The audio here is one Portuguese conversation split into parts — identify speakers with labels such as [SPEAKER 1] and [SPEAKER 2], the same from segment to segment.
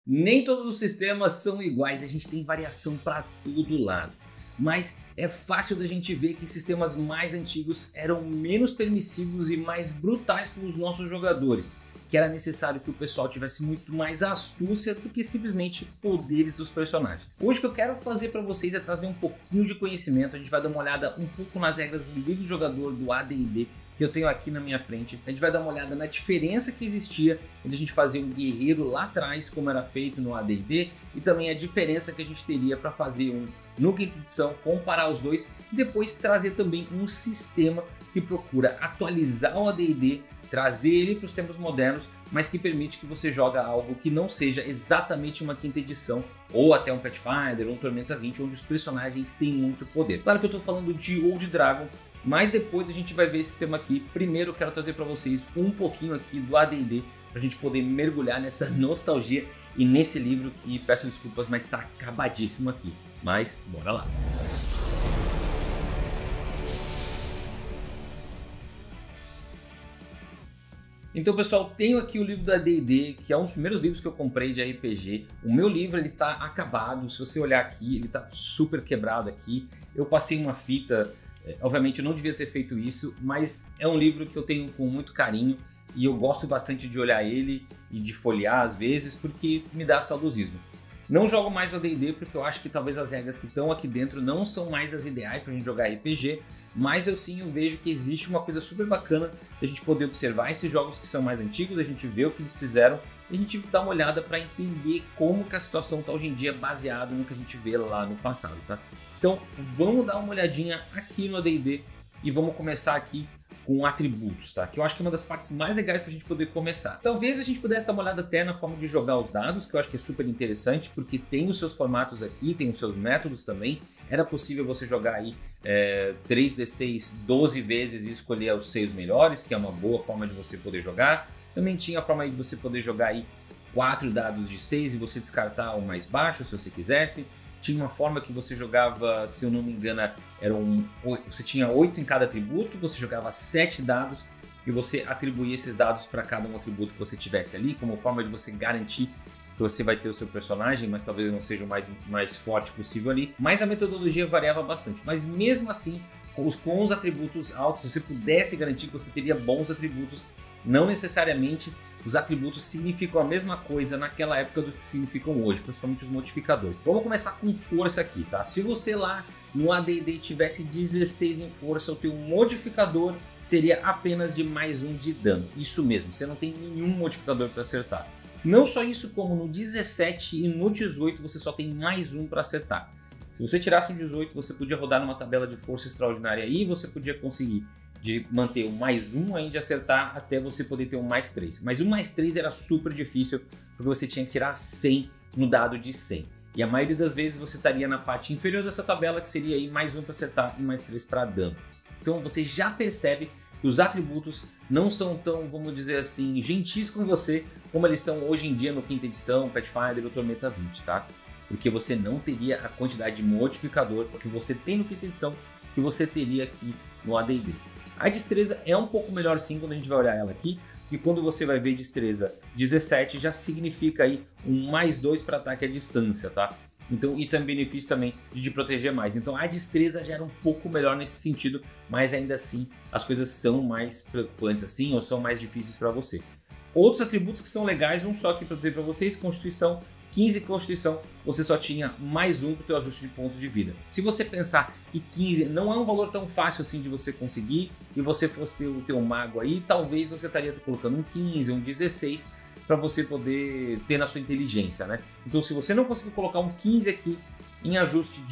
[SPEAKER 1] Nem todos os sistemas são iguais, a gente tem variação para todo lado. Mas é fácil da gente ver que sistemas mais antigos eram menos permissivos e mais brutais com os nossos jogadores, que era necessário que o pessoal tivesse muito mais astúcia do que simplesmente poderes dos personagens. Hoje o que eu quero fazer para vocês é trazer um pouquinho de conhecimento. A gente vai dar uma olhada um pouco nas regras do livro de jogador do AD&D que eu tenho aqui na minha frente. A gente vai dar uma olhada na diferença que existia entre a gente fazer um guerreiro lá atrás, como era feito no AD&D, e também a diferença que a gente teria para fazer um no quinta edição, comparar os dois e depois trazer também um sistema que procura atualizar o AD&D, trazer ele para os tempos modernos, mas que permite que você jogue algo que não seja exatamente uma quinta edição ou até um Pathfinder ou um Tormenta 20, onde os personagens têm muito poder. Claro que eu estou falando de Old Dragon, mas depois a gente vai ver esse sistema aqui. Primeiro eu quero trazer para vocês um pouquinho aqui do AD&D, para a gente poder mergulhar nessa nostalgia e nesse livro que, peço desculpas, mas está acabadíssimo aqui. Mas bora lá! Então, pessoal, tenho aqui o livro da AD&D, que é um dos primeiros livros que eu comprei de RPG. O meu livro ele tá acabado, se você olhar aqui, ele tá super quebrado aqui. Eu passei uma fita, obviamente eu não devia ter feito isso, mas é um livro que eu tenho com muito carinho e eu gosto bastante de olhar ele e de folhear às vezes, porque me dá saudosismo. Não jogo mais o AD&D porque eu acho que talvez as regras que estão aqui dentro não são mais as ideais para a gente jogar RPG, mas eu vejo que existe uma coisa super bacana da gente poder observar esses jogos que são mais antigos, a gente vê o que eles fizeram e a gente dá uma olhada para entender como que a situação está hoje em dia baseado no que a gente vê lá no passado, tá? Então vamos dar uma olhadinha aqui no AD&D e vamos começar aqui com atributos, tá? Que eu acho que é uma das partes mais legais para a gente poder começar. Talvez a gente pudesse dar uma olhada até na forma de jogar os dados, que eu acho que é super interessante, porque tem os seus formatos aqui, tem os seus métodos também. Era possível você jogar aí 3d6 12 vezes e escolher os 6 melhores, que é uma boa forma de você poder jogar. Também tinha a forma aí de você poder jogar aí 4 dados de 6 e você descartar o mais baixo, se você quisesse. Tinha uma forma que você jogava, se eu não me engano, você tinha 8 em cada atributo, você jogava 7 dados e você atribuía esses dados para cada um atributo que você tivesse ali, como forma de você garantir que você vai ter o seu personagem, mas talvez não seja o mais forte possível ali. Mas a metodologia variava bastante, mas mesmo assim, com os atributos altos, se você pudesse garantir que você teria bons atributos, não necessariamente os atributos significam a mesma coisa naquela época do que significam hoje, principalmente os modificadores. Vamos começar com força aqui, tá? Se você lá no AD&D tivesse 16 em força, o teu modificador seria apenas de mais 1 de dano. Isso mesmo, você não tem nenhum modificador para acertar. Não só isso, como no 17 e no 18 você só tem mais 1 para acertar. Se você tirasse um 18, você podia rodar numa tabela de força extraordinária e você podia conseguir de manter o mais 1 aí de acertar até você poder ter um mais 3. Mas o mais 3 era super difícil porque você tinha que tirar 100 no dado de 100. E a maioria das vezes você estaria na parte inferior dessa tabela, que seria aí mais 1 para acertar e mais 3 para dano. Então você já percebe que os atributos não são tão, vamos dizer assim, gentis com você como eles são hoje em dia no quinta edição, Pathfinder ou Tormenta 20, tá? Porque você não teria a quantidade de modificador que você tem no quinta edição que você teria aqui no AD&D. A destreza é um pouco melhor sim quando a gente vai olhar ela aqui, e quando você vai ver destreza 17 já significa aí um mais 2 para ataque à distância, tá? Então, e tem benefício também de proteger mais. Então a destreza já era um pouco melhor nesse sentido, mas ainda assim as coisas são mais preocupantes assim, ou são mais difíceis para você. Outros atributos que são legais, um só aqui para dizer para vocês: Constituição. 15 Constituição, você só tinha mais 1 para o teu ajuste de ponto de vida. Se você pensar que 15 não é um valor tão fácil assim de você conseguir, e você fosse ter o teu mago aí, talvez você estaria colocando um 15, um 16 para você poder ter na sua inteligência, né? Então se você não conseguir colocar um 15 aqui em ajuste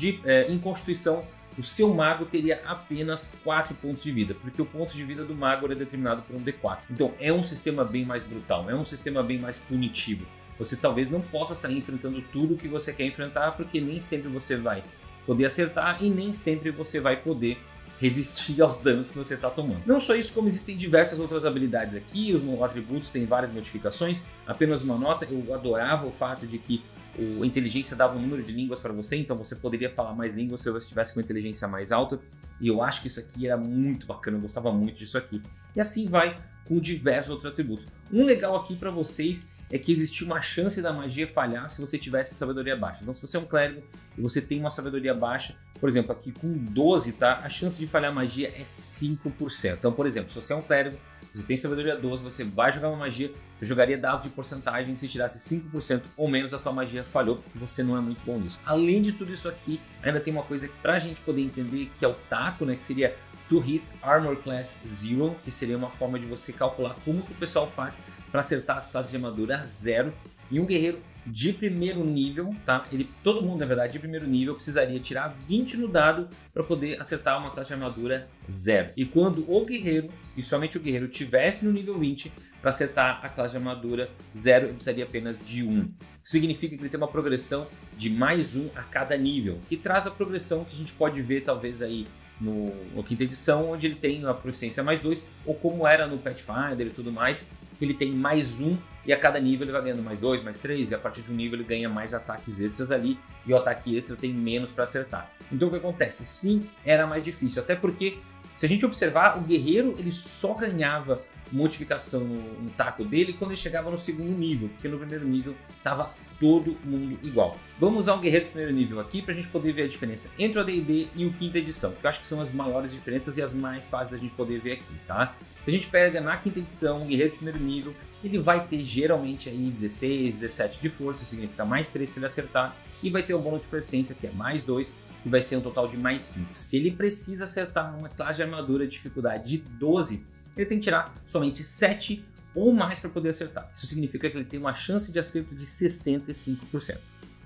[SPEAKER 1] em Constituição, o seu mago teria apenas 4 pontos de vida, porque o ponto de vida do mago é determinado por um D4. Então é um sistema bem mais brutal, é um sistema bem mais punitivo. Você talvez não possa sair enfrentando tudo que você quer enfrentar, porque nem sempre você vai poder acertar e nem sempre você vai poder resistir aos danos que você está tomando. Não só isso, como existem diversas outras habilidades aqui, os atributos têm várias modificações. Apenas uma nota, eu adorava o fato de que a inteligência dava um número de línguas para você, então você poderia falar mais línguas se você tivesse com inteligência mais alta, e eu acho que isso aqui era muito bacana, eu gostava muito disso aqui. E assim vai com diversos outros atributos. Um legal aqui para vocês é que existia uma chance da magia falhar se você tivesse sabedoria baixa. Então, se você é um clérigo e você tem uma sabedoria baixa, por exemplo, aqui com 12, tá? A chance de falhar magia é 5%. Então, por exemplo, se você é um clérigo, você tem sabedoria 12, você vai jogar uma magia, você jogaria dados de porcentagem, se tirasse 5% ou menos, a tua magia falhou, porque você não é muito bom nisso. Além de tudo isso aqui, ainda tem uma coisa pra gente poder entender, que é o taco, né? Que seria To Hit Armor Class 0, que seria uma forma de você calcular como que o pessoal faz para acertar as classes de armadura 0. E um guerreiro de primeiro nível, tá? Todo mundo, na verdade, de primeiro nível precisaria tirar 20 no dado para poder acertar uma classe de armadura 0. E quando o guerreiro, e somente o guerreiro, tivesse no nível 20 para acertar a classe de armadura 0, ele precisaria apenas de 1. Isso significa que ele tem uma progressão de mais 1 a cada nível, que traz a progressão que a gente pode ver talvez aí no quinta edição, onde ele tem a proficiência mais 2, ou como era no Pathfinder e tudo mais, ele tem mais 1 e a cada nível ele vai ganhando mais 2, mais 3, e a partir de um nível ele ganha mais ataques extras ali, e o ataque extra tem menos para acertar. Então o que acontece? Sim, era mais difícil, até porque se a gente observar, o guerreiro ele só ganhava modificação no taco dele quando ele chegava no segundo nível, porque no primeiro nível estava todo mundo igual. Vamos usar um guerreiro de primeiro nível aqui para a gente poder ver a diferença entre o AD&D e o quinta edição, que eu acho que são as maiores diferenças e as mais fáceis da gente poder ver aqui, tá? Se a gente pega na quinta edição um guerreiro de primeiro nível, ele vai ter geralmente aí 16, 17 de força, significa mais 3 para ele acertar, e vai ter um bônus de proficiência que é mais 2, que vai ser um total de mais 5. Se ele precisa acertar uma classe de armadura de dificuldade de 12, ele tem que tirar somente 7 ou mais para poder acertar. Isso significa que ele tem uma chance de acerto de 65%.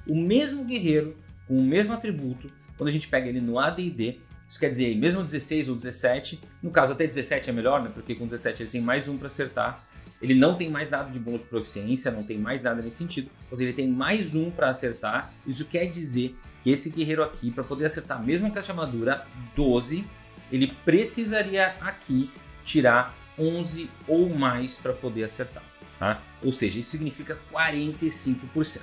[SPEAKER 1] O mesmo guerreiro, com o mesmo atributo, quando a gente pega ele no AD&D, isso quer dizer, mesmo 16 ou 17, no caso até 17 é melhor, né? Porque com 17 ele tem mais 1 para acertar, ele não tem mais dado de bônus de proficiência, não tem mais nada nesse sentido, mas ele tem mais 1 para acertar. Isso quer dizer que esse guerreiro aqui, para poder acertar mesmo com a armadura 12, ele precisaria aqui tirar 11 ou mais para poder acertar, tá? Ou seja, isso significa 45%.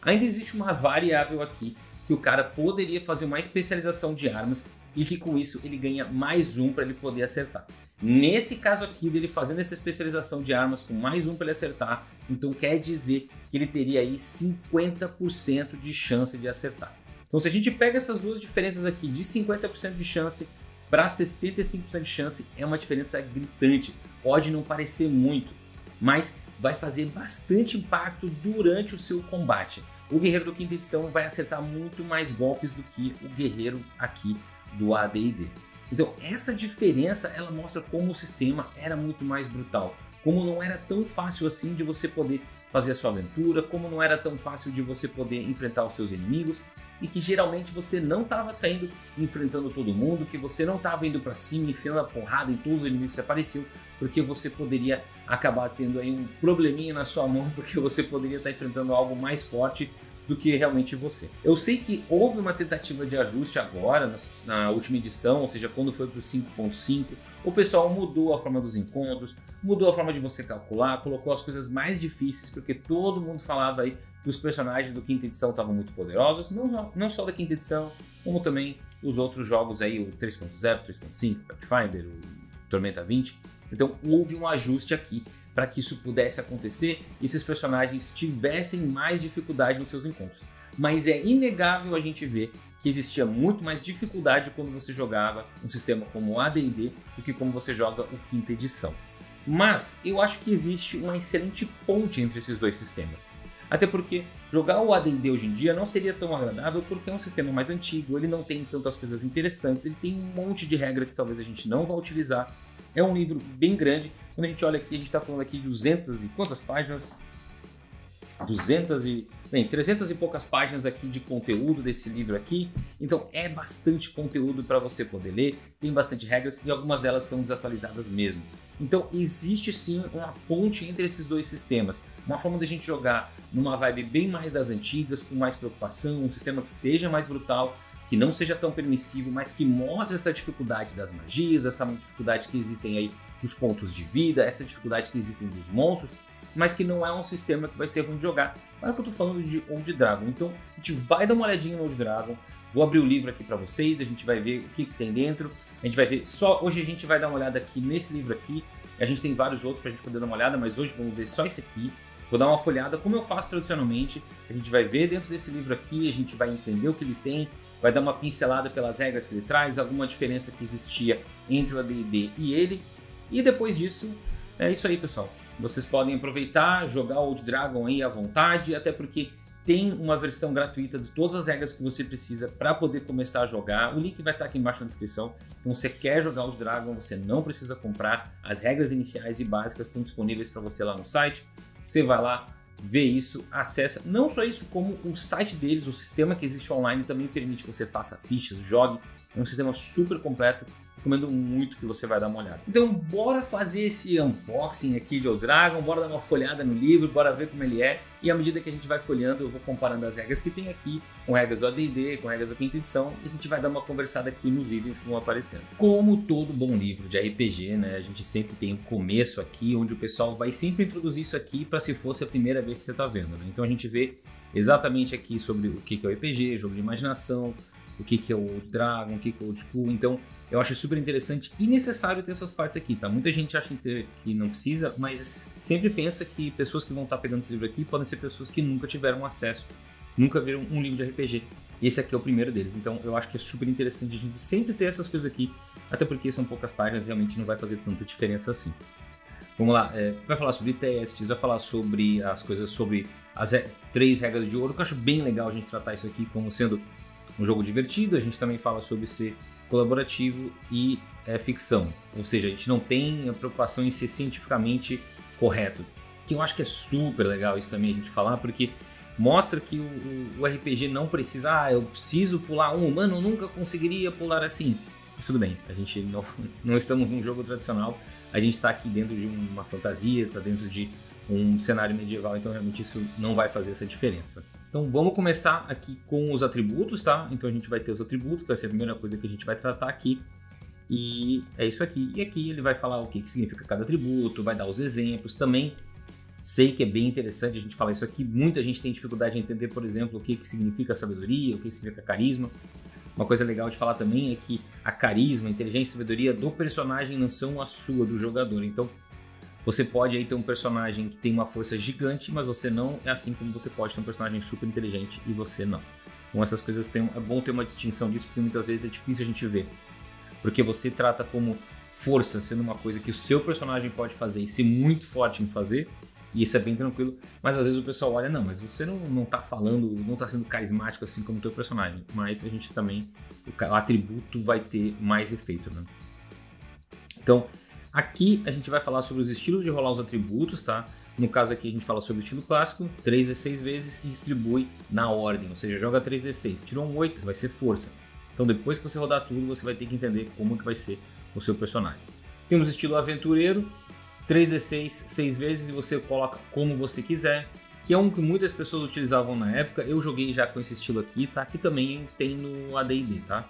[SPEAKER 1] Ainda existe uma variável aqui que o cara poderia fazer uma especialização de armas e que com isso ele ganha mais 1 para ele poder acertar. Nesse caso aqui dele fazendo essa especialização de armas com mais 1 para ele acertar, então quer dizer que ele teria aí 50% de chance de acertar. Então se a gente pega essas duas diferenças aqui de 50% de chance para 65% de chance, é uma diferença gritante. Pode não parecer muito, mas vai fazer bastante impacto durante o seu combate. O guerreiro do quinta edição vai acertar muito mais golpes do que o guerreiro aqui do AD&D. Então essa diferença ela mostra como o sistema era muito mais brutal, como não era tão fácil assim de você poder fazer a sua aventura, como não era tão fácil de você poder enfrentar os seus inimigos, e que geralmente você não estava saindo enfrentando todo mundo, que você não estava indo para cima, enfiando a porrada em todos os inimigos que apareciam, porque você poderia acabar tendo aí um probleminha na sua mão, porque você poderia estar enfrentando algo mais forte do que realmente você. Eu sei que houve uma tentativa de ajuste agora, na última edição, ou seja, quando foi para o 5.5, o pessoal mudou a forma dos encontros, mudou a forma de você calcular, colocou as coisas mais difíceis, porque todo mundo falava aí que os personagens do quinta edição estavam muito poderosos, não só da quinta edição, como também os outros jogos aí, o 3.0, 3.5, Pathfinder, o Tormenta 20. Então houve um ajuste aqui para que isso pudesse acontecer e esses personagens tivessem mais dificuldade nos seus encontros. Mas é inegável a gente ver que existia muito mais dificuldade quando você jogava um sistema como o AD&D do que como você joga o quinta edição. Mas eu acho que existe uma excelente ponte entre esses dois sistemas. Até porque jogar o AD&D hoje em dia não seria tão agradável porque é um sistema mais antigo, ele não tem tantas coisas interessantes, ele tem um monte de regra que talvez a gente não vá utilizar. É um livro bem grande, quando a gente olha aqui, a gente está falando aqui de 200 e quantas páginas? 300 e poucas páginas aqui de conteúdo desse livro aqui, então é bastante conteúdo para você poder ler, tem bastante regras e algumas delas estão desatualizadas mesmo. Então existe sim uma ponte entre esses dois sistemas, uma forma de a gente jogar numa vibe bem mais das antigas, com mais preocupação, um sistema que seja mais brutal, que não seja tão permissivo, mas que mostre essa dificuldade das magias, essa dificuldade que existem aí dos pontos de vida, essa dificuldade que existem dos monstros, mas que não é um sistema que vai ser ruim de jogar. Olha que eu tô falando de Old Dragon, então a gente vai dar uma olhadinha no Old Dragon, vou abrir o livro aqui para vocês, a gente vai ver o que tem dentro, a gente vai ver, hoje a gente vai dar uma olhada aqui nesse livro aqui, a gente tem vários outros pra gente poder dar uma olhada, mas hoje vamos ver só esse aqui. Vou dar uma folhada como eu faço tradicionalmente, a gente vai ver dentro desse livro aqui, a gente vai entender o que ele tem, vai dar uma pincelada pelas regras que ele traz, alguma diferença que existia entre o AD&D e ele, e depois disso, é isso aí, pessoal. Vocês podem aproveitar, jogar o Old Dragon aí à vontade, até porque tem uma versão gratuita de todas as regras que você precisa para poder começar a jogar. O link vai estar aqui embaixo na descrição. Então, se você quer jogar Old Dragon, você não precisa comprar. As regras iniciais e básicas estão disponíveis para você lá no site. Você vai lá, vê isso, acessa. Não só isso, como o site deles, o sistema que existe online também permite que você faça fichas, jogue. É um sistema super completo. Recomendo muito que você vai dar uma olhada. Então, bora fazer esse unboxing aqui de Old Dragon, bora dar uma folhada no livro, bora ver como ele é. E à medida que a gente vai folheando, eu vou comparando as regras que tem aqui com regras do AD&D, com regras da quinta edição, e a gente vai dar uma conversada aqui nos itens que vão aparecendo. Como todo bom livro de RPG, né, a gente sempre tem um começo aqui, onde o pessoal vai sempre introduzir isso aqui para se fosse a primeira vez que você está vendo, né? Então a gente vê exatamente aqui sobre o que é o RPG, jogo de imaginação, o que é o Old Dragon, o que é o Old School. Então eu acho super interessante e necessário ter essas partes aqui, tá? Muita gente acha que não precisa, mas sempre pensa que pessoas que vão estar pegando esse livro aqui podem ser pessoas que nunca tiveram acesso, nunca viram um livro de RPG. E esse aqui é o primeiro deles, então eu acho que é super interessante a gente sempre ter essas coisas aqui, até porque são poucas páginas, realmente não vai fazer tanta diferença assim. Vamos lá, vai falar sobre testes, vai falar sobre as coisas, sobre as 3 regras de ouro, que eu acho bem legal a gente tratar isso aqui como sendo um jogo divertido. A gente também fala sobre ser colaborativo e ficção, ou seja, a gente não tem a preocupação em ser cientificamente correto, que eu acho que é super legal isso também a gente falar, porque mostra que o RPG não precisa, eu preciso pular um humano, eu nunca conseguiria pular assim. Mas tudo bem, a gente não estamos num jogo tradicional, a gente está aqui dentro de uma fantasia, está dentro de um cenário medieval, então realmente isso não vai fazer essa diferença. Então vamos começar aqui com os atributos, tá? Então a gente vai ter os atributos, que vai ser a primeira coisa que a gente vai tratar aqui. E é isso aqui. E aqui ele vai falar o que significa cada atributo, vai dar os exemplos também. Sei que é bem interessante a gente falar isso aqui. Muita gente tem dificuldade de entender, por exemplo, o que significa sabedoria, o que significa carisma. Uma coisa legal de falar também é que a carisma, a inteligência e sabedoria do personagem não são a sua, do jogador. Então você pode aí ter um personagem que tem uma força gigante, mas você não, é assim como você pode ter um personagem super inteligente e você não. Então essas coisas é bom ter uma distinção disso, porque muitas vezes é difícil a gente ver. Porque você trata como força sendo uma coisa que o seu personagem pode fazer e ser muito forte em fazer, e isso é bem tranquilo, mas às vezes o pessoal olha, não, mas você não tá falando, não tá sendo carismático assim como o teu personagem, mas a gente também, o atributo vai ter mais efeito, né? Então, aqui a gente vai falar sobre os estilos de rolar os atributos, tá? No caso aqui a gente fala sobre o estilo clássico, 3d6 vezes e distribui na ordem, ou seja, joga 3d6, tirou um 8, vai ser força. Então depois que você rodar tudo, você vai ter que entender como que vai ser o seu personagem. Temos o estilo aventureiro, 3d6 6 vezes e você coloca como você quiser, que é um que muitas pessoas utilizavam na época. Eu joguei já com esse estilo aqui, tá? Que também tem no AD&D, tá?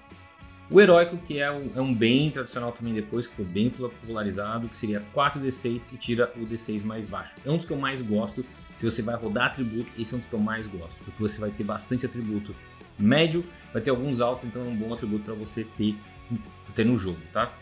[SPEAKER 1] O heróico, que é um bem tradicional também depois, que foi bem popularizado, que seria 4d6 e tira o d6 mais baixo. É um dos que eu mais gosto. Se você vai rodar atributo, esse é um dos que eu mais gosto, porque você vai ter bastante atributo médio, vai ter alguns altos, então é um bom atributo para você ter no jogo, tá?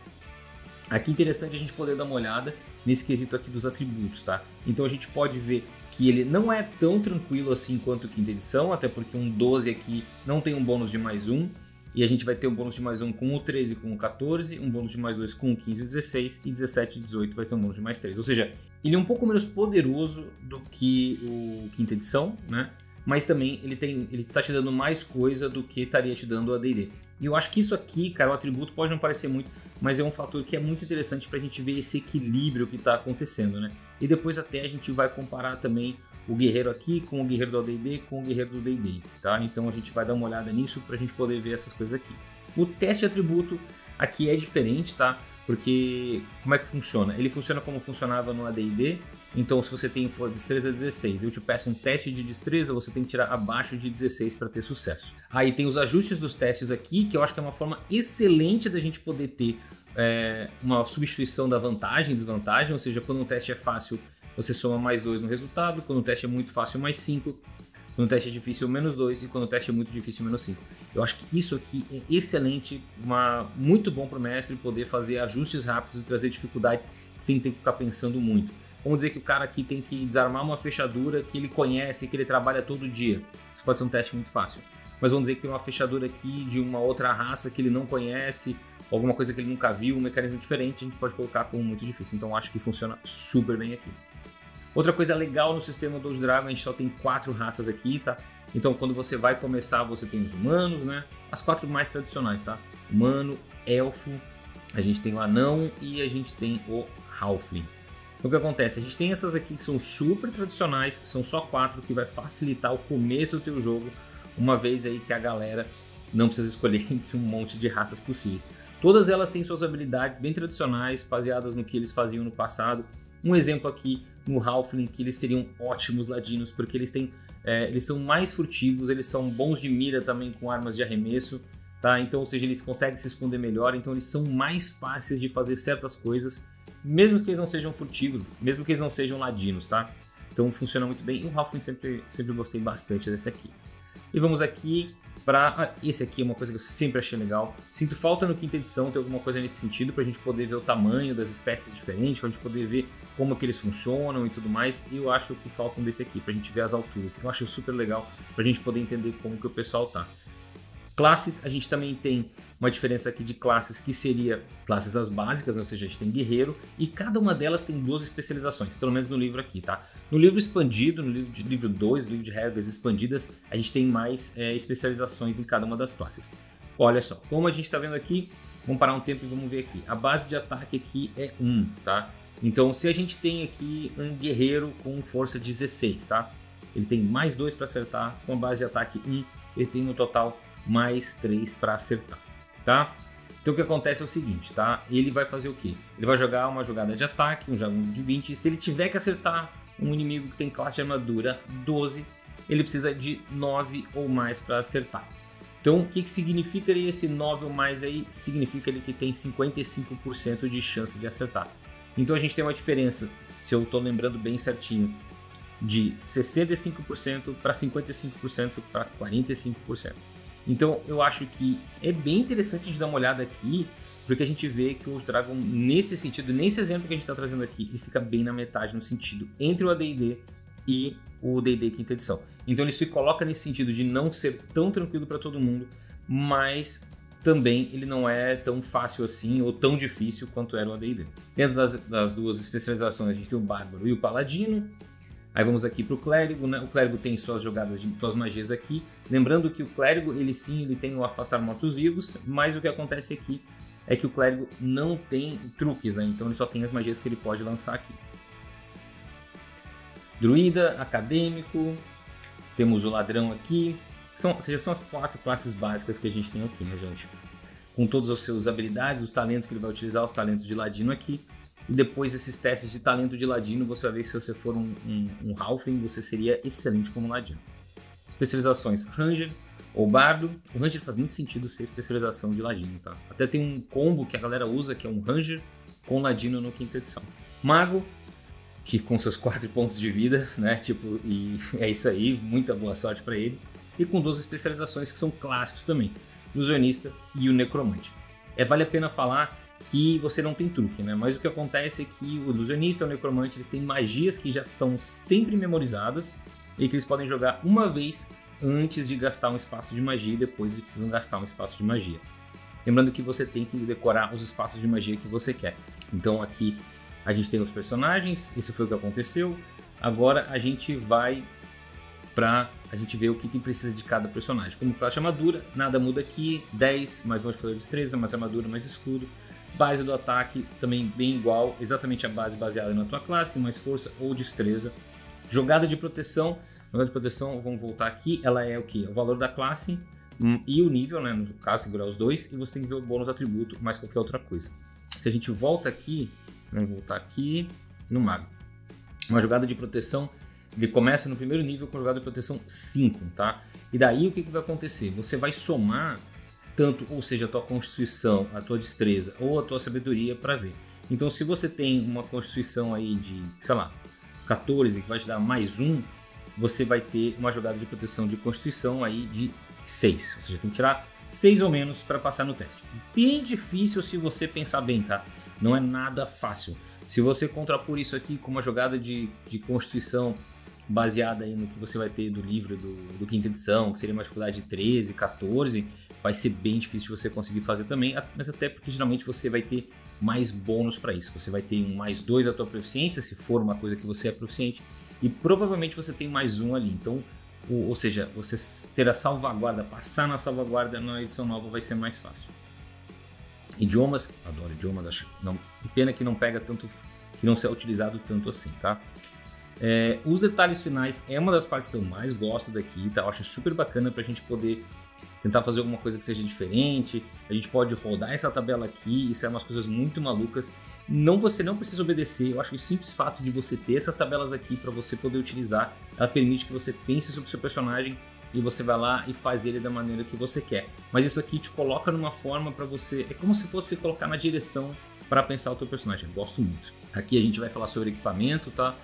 [SPEAKER 1] Aqui é interessante a gente poder dar uma olhada nesse quesito aqui dos atributos, tá? Então a gente pode ver que ele não é tão tranquilo assim quanto a quinta edição, até porque um 12 aqui não tem um bônus de mais 1, e a gente vai ter um bônus de mais 1 com o 13 e com o 14, um bônus de mais 2 com o 15 e o 16, e 17 e 18 vai ter um bônus de mais 3. Ou seja, ele é um pouco menos poderoso do que o quinta edição, né? Mas também ele tá te dando mais coisa do que estaria te dando o AD&D. E eu acho que isso aqui, cara, o atributo pode não parecer muito, mas é um fator que é muito interessante pra gente ver esse equilíbrio que tá acontecendo, né? E depois até a gente vai comparar também o guerreiro aqui com o guerreiro do AD&D com o guerreiro do D&D, tá? Então a gente vai dar uma olhada nisso pra gente poder ver essas coisas aqui. O teste de atributo aqui é diferente, tá? Porque como é que funciona? Ele funciona como funcionava no AD&D. Então se você tem destreza 16, eu te peço um teste de destreza, você tem que tirar abaixo de 16 para ter sucesso. Aí tem os ajustes dos testes aqui, que eu acho que é uma forma excelente da gente poder ter uma substituição da vantagem e desvantagem, ou seja, quando um teste é fácil, você soma mais 2 no resultado, quando o teste é muito fácil, mais 5, quando o teste é difícil, menos 2, e quando o teste é muito difícil, menos 5. Eu acho que isso aqui é excelente, muito bom para o mestre poder fazer ajustes rápidos e trazer dificuldades sem ter que ficar pensando muito. Vamos dizer que o cara aqui tem que desarmar uma fechadura que ele conhece, que ele trabalha todo dia. Isso pode ser um teste muito fácil. Mas vamos dizer que tem uma fechadura aqui de uma outra raça que ele não conhece, alguma coisa que ele nunca viu, um mecanismo diferente, a gente pode colocar como muito difícil. Então acho que funciona super bem aqui. Outra coisa legal no sistema Dungeons & Dragons, a gente só tem 4 raças aqui, tá? Então quando você vai começar, você tem os humanos, né? As 4 mais tradicionais, tá? Humano, elfo, a gente tem o anão e a gente tem o halfling. Então o que acontece? A gente tem essas aqui que são super tradicionais, que são só 4, que vai facilitar o começo do teu jogo, uma vez aí que a galera não precisa escolher entre um monte de raças possíveis. Todas elas têm suas habilidades bem tradicionais, baseadas no que eles faziam no passado. Um exemplo aqui no Halfling, que eles seriam ótimos ladinos, porque eles são mais furtivos, eles são bons de mira também com armas de arremesso, tá? Então, ou seja, eles conseguem se esconder melhor, então eles são mais fáceis de fazer certas coisas, mesmo que eles não sejam furtivos, mesmo que eles não sejam ladinos, tá? Então funciona muito bem, e o Halfling sempre gostei bastante desse aqui. E vamos aqui para... esse aqui é uma coisa que eu sempre achei legal. Sinto falta no quinta edição ter alguma coisa nesse sentido, para a gente poder ver o tamanho das espécies diferentes, para a gente poder ver como que eles funcionam e tudo mais. E eu acho que falta um desse aqui, para a gente ver as alturas. Eu acho super legal, para a gente poder entender como que o pessoal tá. Classes, a gente também tem uma diferença aqui de classes que seria classes as básicas, né? Ou seja, a gente tem guerreiro e cada uma delas tem 2 especializações, pelo menos no livro aqui, tá? No livro expandido, no livro 2, livro de regras expandidas, a gente tem mais especializações em cada uma das classes. Olha só, como a gente está vendo aqui, vamos parar um tempo e vamos ver aqui. A base de ataque aqui é 1, tá? Então, se a gente tem aqui um guerreiro com força 16, tá? Ele tem mais 2 para acertar, com a base de ataque 1, ele tem no total mais 3 para acertar, tá? Então o que acontece é o seguinte, tá? Ele vai fazer o quê? Ele vai jogar uma jogada de ataque, um jogo de 20, e se ele tiver que acertar um inimigo que tem classe de armadura 12, ele precisa de 9 ou mais para acertar. Então o que significa esse 9 ou mais aí? Significa que tem 55% de chance de acertar. Então a gente tem uma diferença, se eu estou lembrando bem certinho, de 65% para 55% para 45%. Então eu acho que é bem interessante a gente dar uma olhada aqui, porque a gente vê que o Dragon, nesse sentido, nesse exemplo que a gente está trazendo aqui, ele fica bem na metade no sentido entre o AD&D e o D&D quinta edição. Então ele se coloca nesse sentido de não ser tão tranquilo para todo mundo, mas também ele não é tão fácil assim ou tão difícil quanto era o AD&D. Dentro das 2 especializações a gente tem o Bárbaro e o Paladino. Aí vamos aqui para o Clérigo, né? O Clérigo tem suas jogadas de suas magias aqui. Lembrando que o Clérigo, ele tem o Afastar Mortos-Vivos, mas o que acontece aqui é que o Clérigo não tem truques, né? Então ele só tem as magias que ele pode lançar aqui. Druida, Acadêmico, temos o Ladrão aqui. Ou seja, são as 4 classes básicas que a gente tem aqui, né, gente? Com todas as suas habilidades, os talentos que ele vai utilizar, os talentos de Ladino aqui. E depois desses testes de talento de Ladino, você vai ver que se você for um Halfling, você seria excelente como Ladino. Especializações Ranger ou Bardo. O Ranger faz muito sentido ser especialização de Ladino, tá? Até tem um combo que a galera usa, que é um Ranger com Ladino no quinta edição. Mago, que com seus 4 pontos de vida, né? Tipo, e é isso aí, muita boa sorte para ele. E com 2 especializações que são clássicos também, o Ilusionista e o Necromante. Vale a pena falar que você não tem truque, né? Mas o que acontece é que o Ilusionista e o Necromante, eles têm magias que já são sempre memorizadas e que eles podem jogar uma vez antes de gastar um espaço de magia e depois eles precisam gastar um espaço de magia. Lembrando que você tem que decorar os espaços de magia que você quer. Então aqui a gente tem os personagens, isso foi o que aconteceu. Agora a gente vai para a gente ver o que precisa de cada personagem. Como classe de armadura, nada muda aqui, 10, mais modificador de destreza, mais armadura, mais escudo. Base do ataque também bem igual, exatamente a base baseada na tua classe, mais força ou destreza. Jogada de proteção, vamos voltar aqui, ela é o que? O valor da classe e o nível, né? No caso, segurar os 2, e você tem que ver o bônus do atributo, mais qualquer outra coisa. Se a gente volta aqui, vamos voltar aqui no Mago. Uma jogada de proteção, ele começa no primeiro nível com jogada de proteção 5, tá? E daí o que vai acontecer? Você vai somar tanto, ou seja, a tua constituição, a tua destreza ou a tua sabedoria para ver. Então, se você tem uma constituição aí de, sei lá, 14, que vai te dar mais 1, você vai ter uma jogada de proteção de constituição aí de 6. Ou seja, tem que tirar 6 ou menos para passar no teste. Bem difícil se você pensar bem, tá? Não é nada fácil. Se você contrapor isso aqui com uma jogada de constituição baseada aí no que você vai ter do livro do quinta edição, que seria uma dificuldade de 13, 14, vai ser bem difícil de você conseguir fazer também, mas até porque geralmente você vai ter mais bônus para isso. Você vai ter um +2 da tua proficiência, se for uma coisa que você é proficiente, e provavelmente você tem +1 ali. Então, ou seja, você ter a salvaguarda, passar na salvaguarda na edição nova vai ser mais fácil. Idiomas, adoro idiomas, acho não, pena que não pega tanto, que não seja utilizado tanto assim, tá? Os detalhes finais é uma das partes que eu mais gosto daqui, tá? Eu acho super bacana pra gente poder tentar fazer alguma coisa que seja diferente. A gente pode rodar essa tabela aqui, isso é umas coisas muito malucas. Você não precisa obedecer, eu acho que o simples fato de você ter essas tabelas aqui para você poder utilizar, ela permite que você pense sobre o seu personagem e você vai lá e faz ele da maneira que você quer. Mas isso aqui te coloca numa forma para você, é como se fosse colocar na direção para pensar o teu personagem, eu gosto muito. Aqui a gente vai falar sobre equipamento, tá?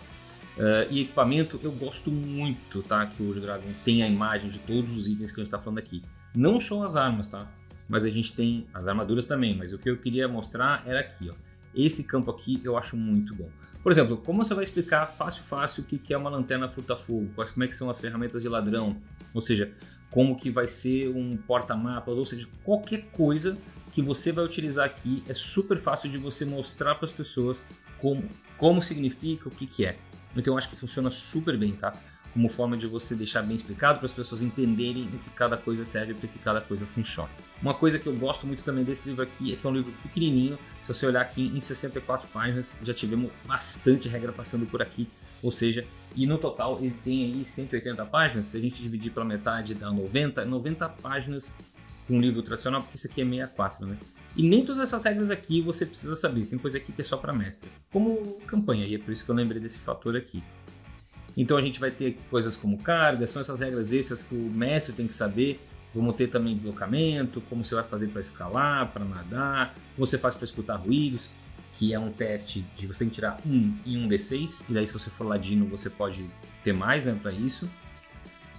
[SPEAKER 1] E equipamento eu gosto muito, tá? Que o Hoje Dragon tem a imagem de todos os itens que a gente tá falando aqui. Não só as armas, tá? Mas a gente tem as armaduras também, mas o que eu queria mostrar era aqui, ó. Esse campo aqui eu acho muito bom. Por exemplo, como você vai explicar fácil o que é uma lanterna furta-fogo, como é que são as ferramentas de ladrão, ou seja, como que vai ser um porta-mapas, ou seja, qualquer coisa que você vai utilizar aqui é super fácil de você mostrar para as pessoas como significa, o que é. Então eu acho que funciona super bem, tá? Como forma de você deixar bem explicado para as pessoas entenderem o que cada coisa serve e para que cada coisa funciona. Uma coisa que eu gosto muito também desse livro aqui é que é um livro pequenininho. Se você olhar aqui em 64 páginas, já tivemos bastante regra passando por aqui. Ou seja, e no total ele tem aí 180 páginas. Se a gente dividir pela metade dá 90 páginas com um livro tradicional, porque isso aqui é 64, né? E nem todas essas regras aqui você precisa saber. Tem coisa aqui que é só para mestre, como campanha, e é por isso que eu lembrei desse fator aqui. Então a gente vai ter coisas como carga, são essas regras extras que o mestre tem que saber. Vamos ter também deslocamento, como você vai fazer para escalar, para nadar, como você faz para escutar ruídos, que é um teste de você tem que tirar 1 e 1d6, e daí se você for ladino você pode ter mais, né, para isso.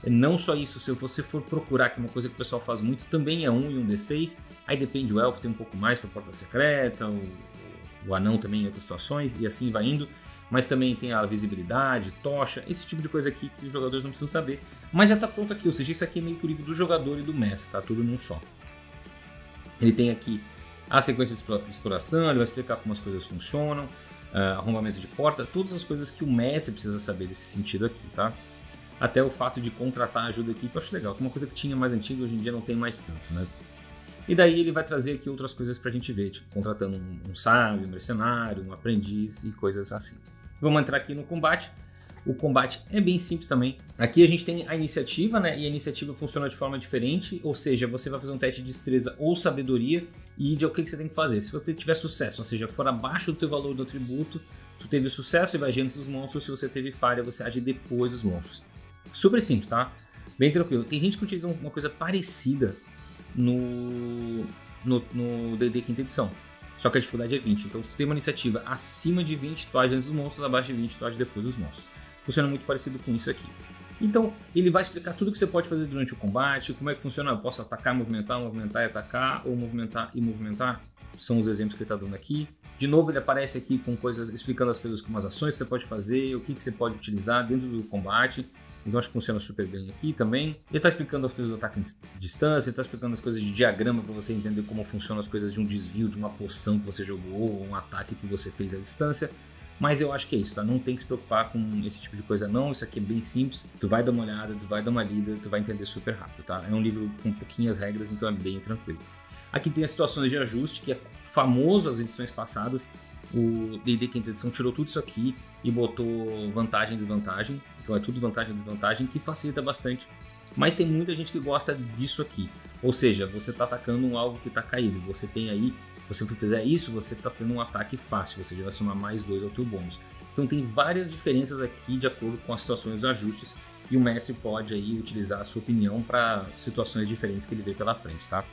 [SPEAKER 1] Não só isso, se você for procurar, que é uma coisa que o pessoal faz muito, também é 1 e 1d6, aí depende, o elfo tem um pouco mais para porta secreta, o anão também em outras situações, e assim vai indo. Mas também tem a visibilidade, tocha, esse tipo de coisa aqui que os jogadores não precisam saber. Mas já está pronto aqui, ou seja, isso aqui é meio que o livro do jogador e do mestre, tá tudo num só. Ele tem aqui a sequência de exploração, ele vai explicar como as coisas funcionam, arrombamento de porta, todas as coisas que o mestre precisa saber desse sentido aqui, tá? Até o fato de contratar ajuda aqui, que eu acho legal, que é uma coisa que tinha mais antiga, hoje em dia não tem mais tanto, né? E daí ele vai trazer aqui outras coisas pra gente ver, tipo contratando um sábio, um mercenário, um aprendiz e coisas assim. Vamos entrar aqui no combate. O combate é bem simples também. Aqui a gente tem a iniciativa, né? E a iniciativa funciona de forma diferente, ou seja, você vai fazer um teste de destreza ou sabedoria e de o que você tem que fazer. Se você tiver sucesso, ou seja, for abaixo do teu valor do atributo, tu teve sucesso e vai agir antes dos monstros. Se você teve falha, você age depois dos monstros. Super simples, tá? Bem tranquilo. Tem gente que utiliza uma coisa parecida no D&D quinta edição. Só que a dificuldade é 20. Então, se tu tem uma iniciativa acima de 20, tu age antes dos monstros, abaixo de 20, tu age depois dos monstros. Funciona muito parecido com isso aqui. Então, ele vai explicar tudo que você pode fazer durante o combate, como é que funciona. Eu posso atacar, movimentar e atacar, ou movimentar e movimentar. São os exemplos que ele está dando aqui. De novo, ele aparece aqui com coisas, explicando as coisas como as ações que você pode fazer, o que você pode utilizar dentro do combate. Então acho que funciona super bem aqui também. Ele está explicando as coisas do ataque em distância, ele está explicando as coisas de diagrama para você entender como funcionam as coisas de um desvio, de uma poção que você jogou, ou um ataque que você fez à distância. Mas eu acho que é isso, tá? Não tem que se preocupar com esse tipo de coisa não, isso aqui é bem simples. Tu vai dar uma olhada, tu vai dar uma lida, tu vai entender super rápido, tá? É um livro com pouquinhas regras, então é bem tranquilo. Aqui tem as situações de ajuste, que é famoso as edições passadas. O D&D quinta edição tirou tudo isso aqui e botou vantagem e desvantagem. Então é tudo vantagem e desvantagem, que facilita bastante. Mas tem muita gente que gosta disso aqui. Ou seja, você está atacando um alvo que está caído. Você tem aí, se você fizer isso, você está tendo um ataque fácil. Você já vai somar mais 2 ao teu bônus. Então tem várias diferenças aqui de acordo com as situações dos ajustes. E o mestre pode aí utilizar a sua opinião para situações diferentes que ele vê pela frente, tá?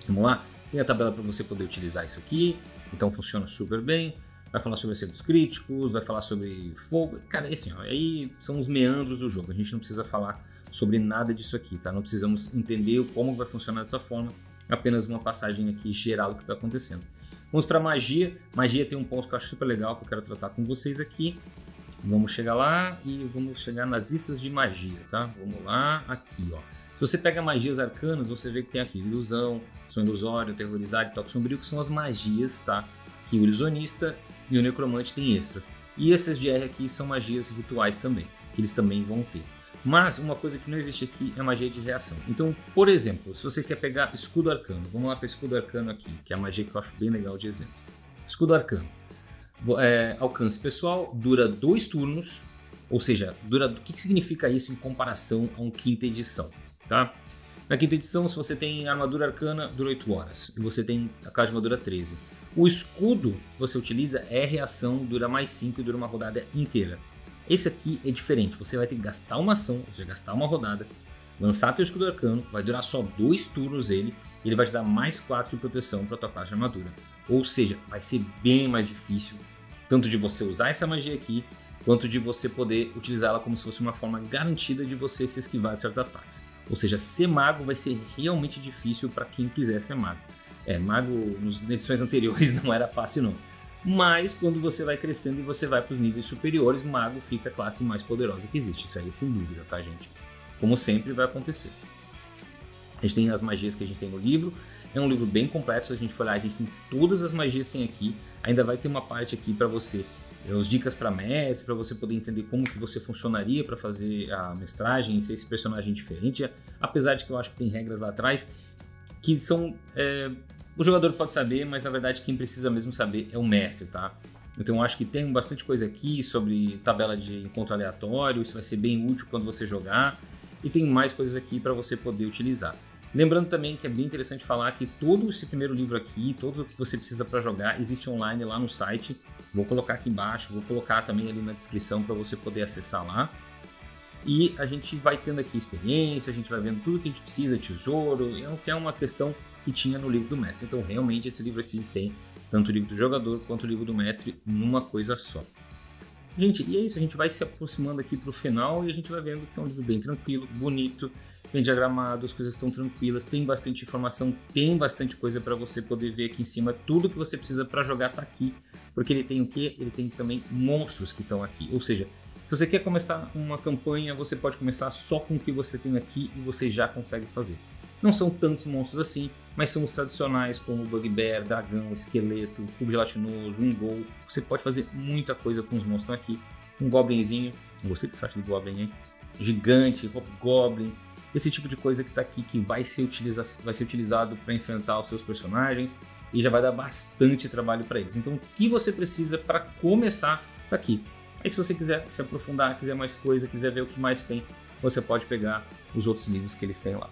[SPEAKER 1] Vamos lá? Tem a tabela para você poder utilizar isso aqui. Então funciona super bem. Vai falar sobre acertos críticos, vai falar sobre fogo. Cara, assim, ó, aí são os meandros do jogo. A gente não precisa falar sobre nada disso aqui, tá? Não precisamos entender como vai funcionar dessa forma. Apenas uma passagem aqui geral do que está acontecendo. Vamos para magia. Magia tem um ponto que eu acho super legal que eu quero tratar com vocês aqui. Vamos chegar lá e vamos chegar nas listas de magia, tá? Vamos lá, aqui, ó. Se você pega magias arcanas, você vê que tem aqui ilusão, som ilusório, terrorizar e toque sombrio, que são as magias, tá? Que o ilusionista e o necromante têm extras. E esses de R aqui são magias rituais também, que eles também vão ter. Mas uma coisa que não existe aqui é magia de reação. Então, por exemplo, se você quer pegar escudo arcano, vamos lá para escudo arcano aqui, que é a magia que eu acho bem legal de exemplo. Escudo arcano. Alcance pessoal, dura 2 turnos, ou seja, o que significa isso em comparação a um quinta edição, tá? Na quinta edição, se você tem armadura arcana, dura 8 horas, e você tem a caixa de armadura 13. O escudo que você utiliza é reação, dura mais 5 e dura uma rodada inteira. Esse aqui é diferente, você vai ter que gastar uma ação, ou seja, gastar uma rodada, lançar teu escudo arcano, vai durar só 2 turnos ele vai te dar mais 4 de proteção para tua caixa de armadura. Ou seja, vai ser bem mais difícil, tanto de você usar essa magia aqui, quanto de você poder utilizá-la como se fosse uma forma garantida de você se esquivar de certos ataques. Ou seja, ser mago vai ser realmente difícil para quem quiser ser mago. Mago nas edições anteriores não era fácil não. Mas quando você vai crescendo e você vai para os níveis superiores, mago fica a classe mais poderosa que existe. Isso aí sem dúvida, tá, gente? Como sempre vai acontecer. A gente tem as magias que a gente tem no livro. É um livro bem complexo, se a gente for olhar, a gente tem todas as magias que tem aqui. Ainda vai ter uma parte aqui para você, as dicas para mestre, para você poder entender como que você funcionaria para fazer a mestragem, ser esse personagem diferente. Apesar de que eu acho que tem regras lá atrás que são... o jogador pode saber, mas na verdade quem precisa mesmo saber é o mestre, tá? Então eu acho que tem bastante coisa aqui sobre tabela de encontro aleatório, isso vai ser bem útil quando você jogar. E tem mais coisas aqui para você poder utilizar. Lembrando também que é bem interessante falar que todo esse primeiro livro aqui, tudo o que você precisa para jogar, existe online lá no site. Vou colocar aqui embaixo, vou colocar também ali na descrição para você poder acessar lá. E a gente vai tendo aqui experiência, a gente vai vendo tudo que a gente precisa, tesouro, que é uma questão que tinha no livro do mestre. Então realmente esse livro aqui tem tanto o livro do jogador quanto o livro do mestre numa coisa só. Gente, e é isso, a gente vai se aproximando aqui para o final e a gente vai vendo que é um livro bem tranquilo, bonito, bem diagramado, as coisas estão tranquilas, tem bastante informação, tem bastante coisa para você poder ver aqui em cima. Tudo que você precisa para jogar está aqui, porque ele tem o quê? Ele tem também monstros que estão aqui, ou seja, se você quer começar uma campanha, você pode começar só com o que você tem aqui e você já consegue fazer. Não são tantos monstros assim, mas são os tradicionais como Bugbear, Dragão, Esqueleto, Cubo Gelatinoso, um Gol. Você pode fazer muita coisa com os monstros aqui. Um Goblinzinho, gostei desse arte do Goblin, hein? Gigante, Hobgoblin, esse tipo de coisa que está aqui que vai ser utilizado para enfrentar os seus personagens e já vai dar bastante trabalho para eles. Então o que você precisa para começar tá aqui. Aí se você quiser se aprofundar, quiser mais coisa, quiser ver o que mais tem, você pode pegar os outros livros que eles têm lá.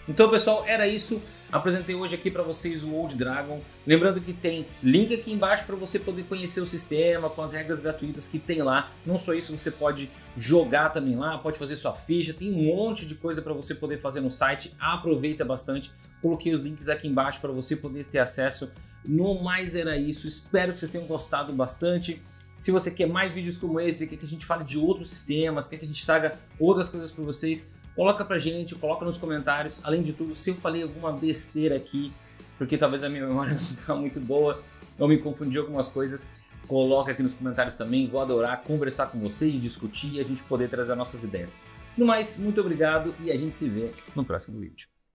[SPEAKER 1] Então pessoal, era isso. Apresentei hoje aqui para vocês o Old Dragon. Lembrando que tem link aqui embaixo para você poder conhecer o sistema com as regras gratuitas que tem lá. Não só isso, você pode jogar também lá, pode fazer sua ficha. Tem um monte de coisa para você poder fazer no site. Aproveita bastante. Coloquei os links aqui embaixo para você poder ter acesso. No mais era isso. Espero que vocês tenham gostado bastante. Se você quer mais vídeos como esse, quer que a gente fale de outros sistemas, quer que a gente traga outras coisas para vocês, coloca pra gente, coloca nos comentários. Além de tudo, se eu falei alguma besteira aqui, porque talvez a minha memória não está muito boa, eu me confundi algumas coisas, coloca aqui nos comentários também. Vou adorar conversar com vocês, discutir e a gente poder trazer nossas ideias. No mais, muito obrigado e a gente se vê no próximo vídeo.